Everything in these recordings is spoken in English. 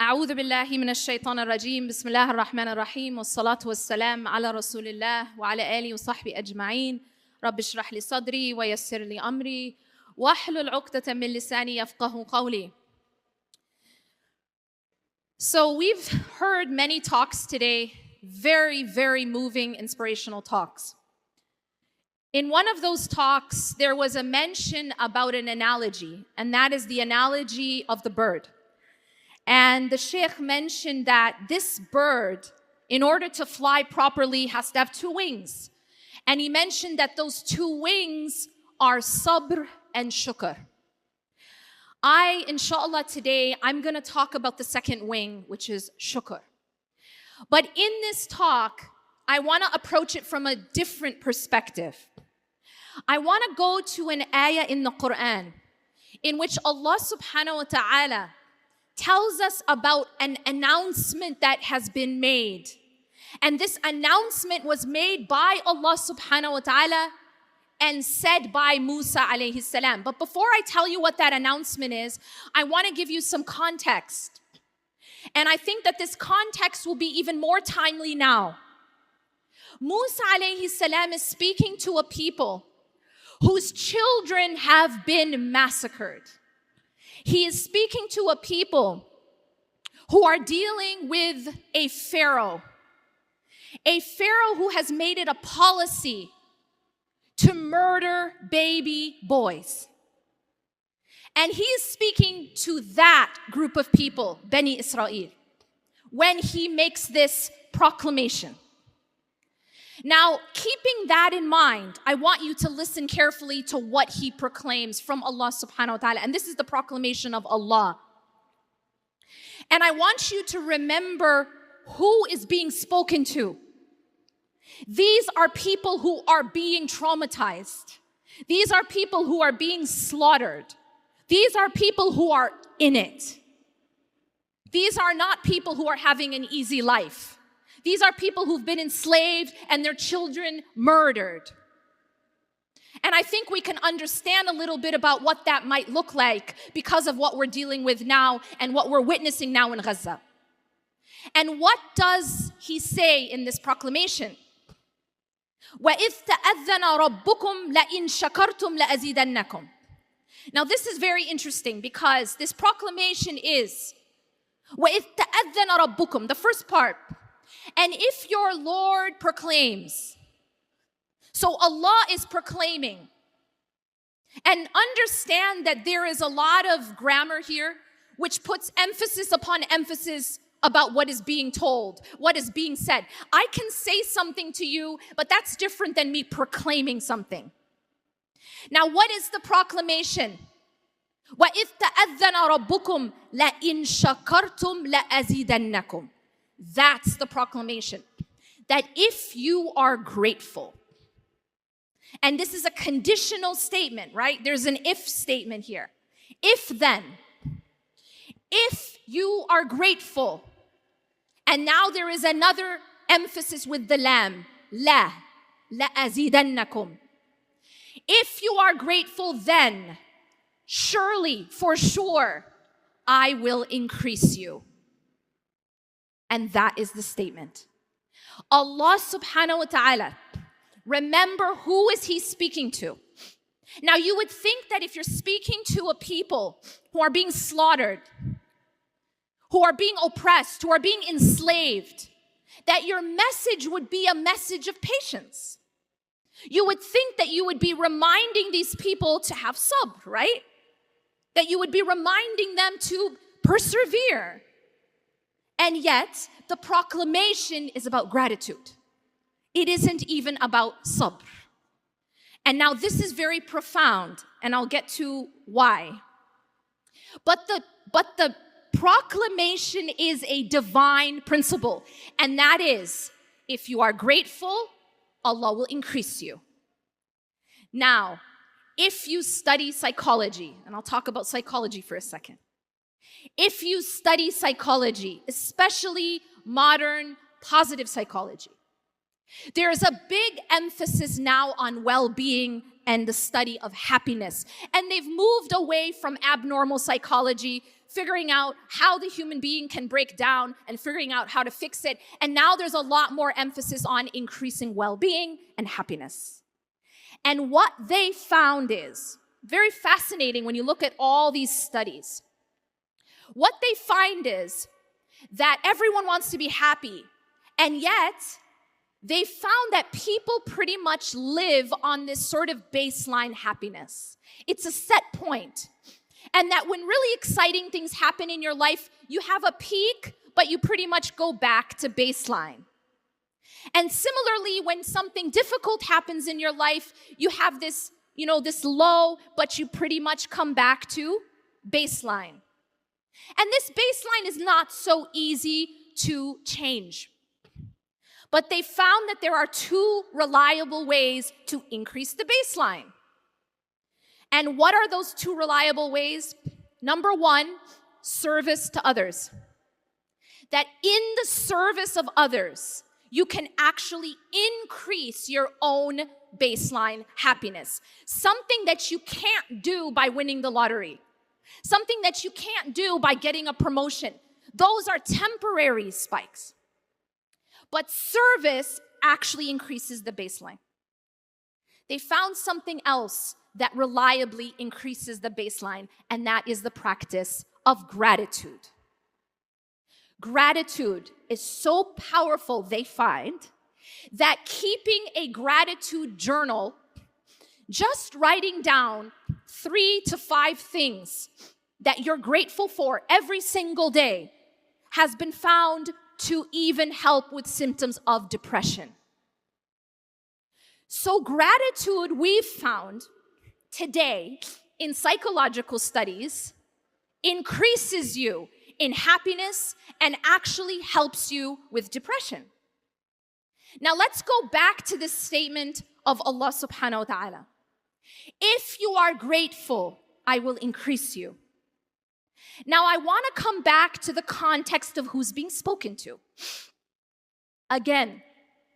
أعوذ بالله من الشيطان الرجيم بسم الله الرحمن الرحيم والصلاة والسلام على رسول الله وعلى آله وصحبه أجمعين رب اشرح لي صدري ويسر لي أمري واحلل عقدة من لساني يفقه قولي. So we've heard many talks today, very moving, inspirational talks. In one of those talks, there was a mention about an analogy, and that is the analogy of the bird. And the sheikh mentioned that this bird, in order to fly properly, has to have two wings. And he mentioned that those two wings are sabr and shukr. Inshallah, today, I'm going to talk about the second wing, which is shukr. But in this talk, I want to approach it from a different perspective. I want to go to an ayah in the Quran in which Allah subhanahu wa ta'ala tells us about an announcement that has been made. And this announcement was made by Allah subhanahu wa ta'ala and said by Musa alayhi salam. But before I tell you what that announcement is, I want to give you some context. And I think that this context will be even more timely now. Musa alayhi salam is speaking to a people whose children have been massacred. He is speaking to a people who are dealing with a pharaoh who has made it a policy to murder baby boys. And he is speaking to that group of people, Bani Israel, when he makes this proclamation. Now, keeping that in mind, I want you to listen carefully to what he proclaims from Allah subhanahu wa ta'ala. And this is the proclamation of Allah. And I want you to remember who is being spoken to. These are people who are being traumatized. These are people who are being slaughtered. These are people who are in it. These are not people who are having an easy life. These are people who've been enslaved and their children murdered. And I think we can understand a little bit about what that might look like because of what we're dealing with now and what we're witnessing now in Gaza. And what does he say in this proclamation? وَإِذْ تَأَذَّنَ رَبُّكُمْ لَإِن شَكَرْتُمْ لَأَزِيدَنَّكُمْ. Now this is very interesting because this proclamation is وَإِذْ تَأَذَّنَ رَبُّكُمْ, the first part. And if your Lord proclaims, so Allah is proclaiming. And understand that there is a lot of grammar here which puts emphasis upon emphasis about what is being told, what is being said. I can say something to you, but that's different than me proclaiming something. Now, what is the proclamation? وَإِذْ تَأَذَّنَ رَبُّكُمْ لَإِن شَكَرْتُمْ لَأَزِيدَنَّكُمْ. That's the proclamation. That if you are grateful, and this is a conditional statement, right? There's an if statement here. If then, if you are grateful, and now there is another emphasis with the lam, la azidannakum. If you are grateful, then surely, for sure, I will increase you. And that is the statement. Allah subhanahu wa ta'ala, remember who is he speaking to? Now you would think that if you're speaking to a people who are being slaughtered, who are being oppressed, who are being enslaved, that your message would be a message of patience. You would think that you would be reminding these people to have sabr, right? That you would be reminding them to persevere. And yet, the proclamation is about gratitude. It isn't even about sabr. And now this is very profound, and I'll get to why. But the proclamation is a divine principle, and that is, if you are grateful, Allah will increase you. Now, if you study psychology, and I'll talk about psychology for a second. If you study psychology, especially modern positive psychology, there is a big emphasis now on well-being and the study of happiness. And they've moved away from abnormal psychology, figuring out how the human being can break down and figuring out how to fix it. And now there's a lot more emphasis on increasing well-being and happiness. And what they found is very fascinating when you look at all these studies. What they find is that everyone wants to be happy, and yet they found that people pretty much live on this sort of baseline happiness. It's a set point. And that when really exciting things happen in your life, you have a peak, but you pretty much go back to baseline. And similarly, when something difficult happens in your life, you have this, this low, but you pretty much come back to baseline. And this baseline is not so easy to change. But they found that there are two reliable ways to increase the baseline. And what are those two reliable ways? Number one, service to others. That in the service of others, you can actually increase your own baseline happiness. Something that you can't do by winning the lottery. Something that you can't do by getting a promotion. Those are temporary spikes. But service actually increases the baseline. They found something else that reliably increases the baseline, and that is the practice of gratitude. Gratitude is so powerful, they find, that keeping a gratitude journal, just writing down 3 to 5 things that you're grateful for every single day, has been found to even help with symptoms of depression. So gratitude, we've found today in psychological studies, increases you in happiness and actually helps you with depression. Now let's go back to this statement of Allah subhanahu wa ta'ala. If you are grateful, I will increase you. Now I want to come back to the context of who's being spoken to. Again,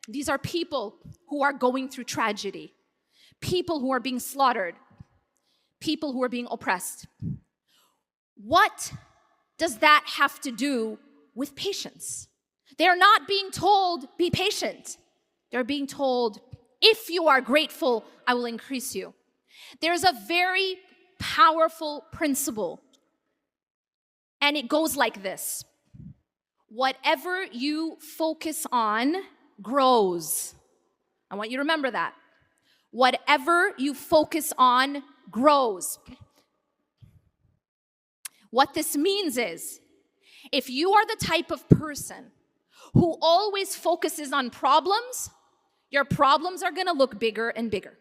these are people who are going through tragedy, people who are being slaughtered, people who are being oppressed. What does that have to do with patience? They're not being told, be patient. They're being told, if you are grateful, I will increase you. There's a very powerful principle, and it goes like this. Whatever you focus on grows. I want you to remember that. Whatever you focus on grows. What this means is, if you are the type of person who always focuses on problems, your problems are going to look bigger and bigger.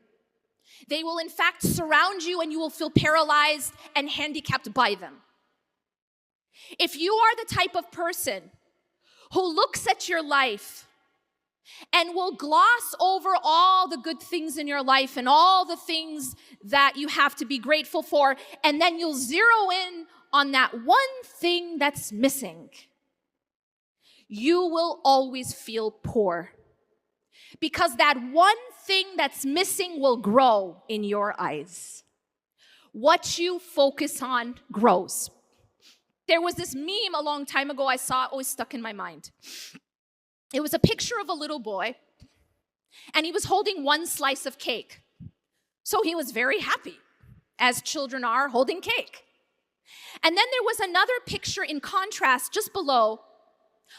They will in fact surround you and you will feel paralyzed and handicapped by them. If you are the type of person who looks at your life and will gloss over all the good things in your life and all the things that you have to be grateful for, and then you'll zero in on that one thing that's missing, you will always feel poor. Because that one thing that's missing will grow in your eyes. What you focus on grows. There was this meme a long time ago I saw, always stuck in my mind. It was a picture of a little boy, and he was holding one slice of cake. So he was very happy, as children are, holding cake. And then there was another picture in contrast just below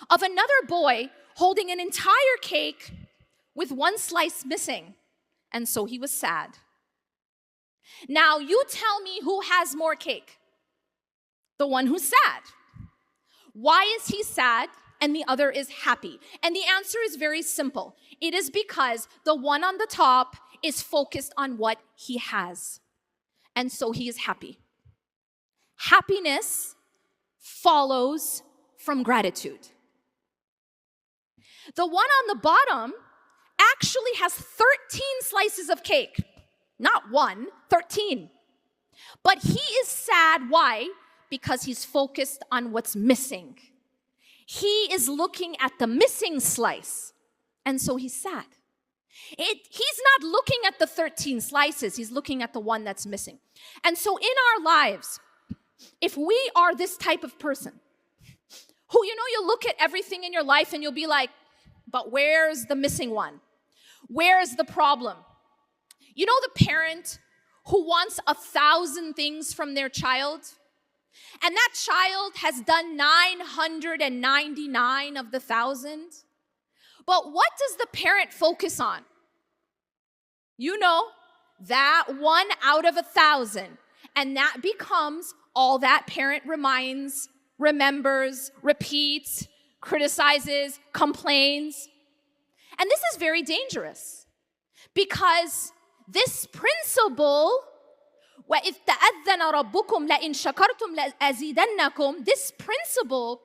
of another boy holding an entire cake with one slice missing. And so he was sad. Now you tell me who has more cake? The one who's sad. Why is he sad and the other is happy? And the answer is very simple. It is because the one on the top is focused on what he has. And so he is happy. Happiness follows from gratitude. The one on the bottom actually has 13 slices of cake. Not one, 13. But he is sad. Why? Because he's focused on what's missing. He is looking at the missing slice, and so he's sad. He's not looking at the 13 slices, he's looking at the one that's missing. And so in our lives, if we are this type of person, who, you look at everything in your life and you'll be like, but where's the missing one? Where's the problem? You know the parent who wants 1,000 things from their child? And that child has done 999 of the 1,000. But what does the parent focus on? That 1 out of 1,000. And that becomes all that parent remembers, repeats, criticizes, complains. And this is very dangerous because this principle, وَإِذْ تَأَذَّنَ رَبُّكُمْ لَإِنْ شَكَرْتُمْ لَأَزِيدَنَّكُمْ, this principle,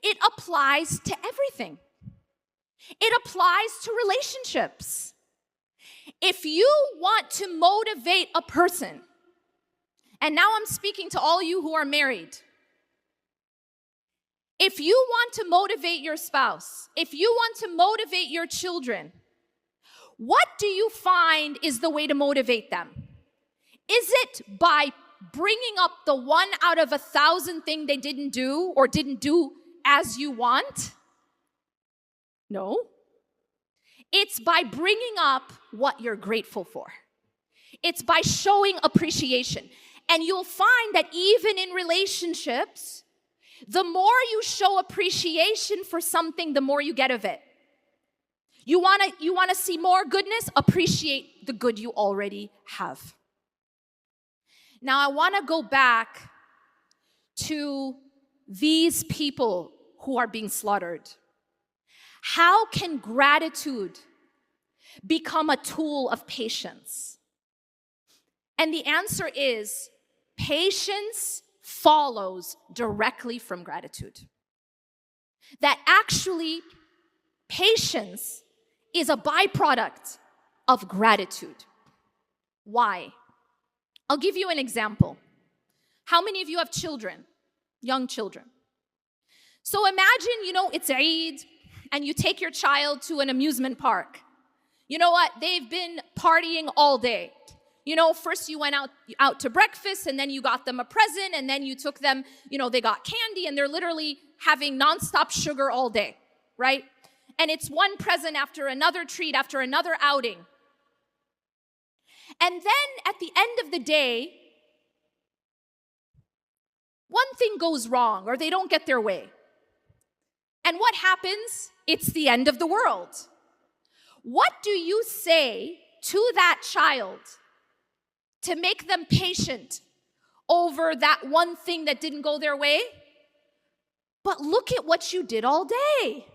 it applies to everything. It applies to relationships. If you want to motivate a person, and now I'm speaking to all you who are married, if you want to motivate your spouse, if you want to motivate your children, what do you find is the way to motivate them? Is it by bringing up the 1 out of 1,000 thing they didn't do or didn't do as you want? No. It's by bringing up what you're grateful for. It's by showing appreciation. And you'll find that even in relationships, the more you show appreciation for something, the more you get of it. You want to see more goodness? Appreciate the good you already have. Now, I want to go back to these people who are being slaughtered. How can gratitude become a tool of patience? And the answer is, patience follows directly from gratitude. That actually, patience is a byproduct of gratitude. Why? I'll give you an example. How many of you have children? Young children. So imagine, it's Eid, and you take your child to an amusement park. You know what? They've been partying all day. First you went out to breakfast, and then you got them a present, and then you took them, they got candy, and they're literally having nonstop sugar all day, right? And it's one present after another treat, after another outing. And then at the end of the day, one thing goes wrong, or they don't get their way. And what happens? It's the end of the world. What do you say to that child to make them patient over that one thing that didn't go their way? But look at what you did all day.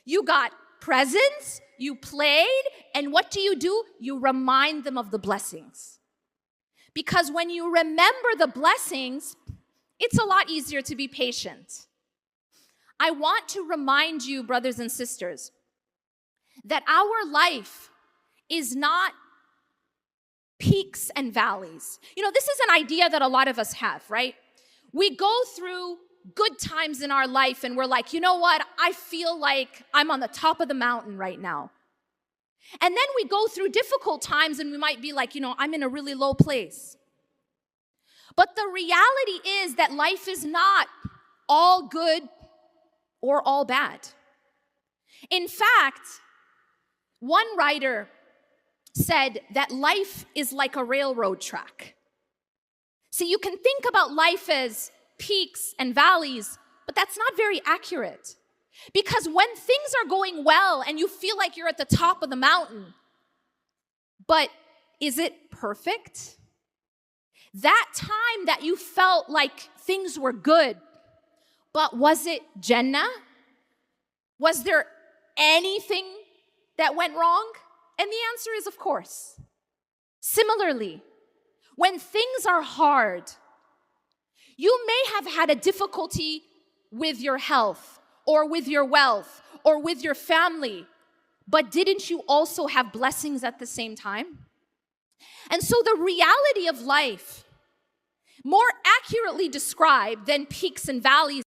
You got presents, you played, and what do? You remind them of the blessings. Because when you remember the blessings, it's a lot easier to be patient. I want to remind you, brothers and sisters, that our life is not peaks and valleys. This is an idea that a lot of us have, right? We go through good times in our life and we're like, you know what? I feel like I'm on the top of the mountain right now. And then we go through difficult times and we might be like, I'm in a really low place. But the reality is that life is not all good or all bad. In fact, one writer said that life is like a railroad track. See, you can think about life as peaks and valleys, but that's not very accurate. Because when things are going well and you feel like you're at the top of the mountain, but is it perfect? That time that you felt like things were good, but was it Jannah? Was there anything that went wrong? And the answer is, of course. Similarly, when things are hard, you may have had a difficulty with your health, or with your wealth, or with your family, but didn't you also have blessings at the same time? And so the reality of life, more accurately described than peaks and valleys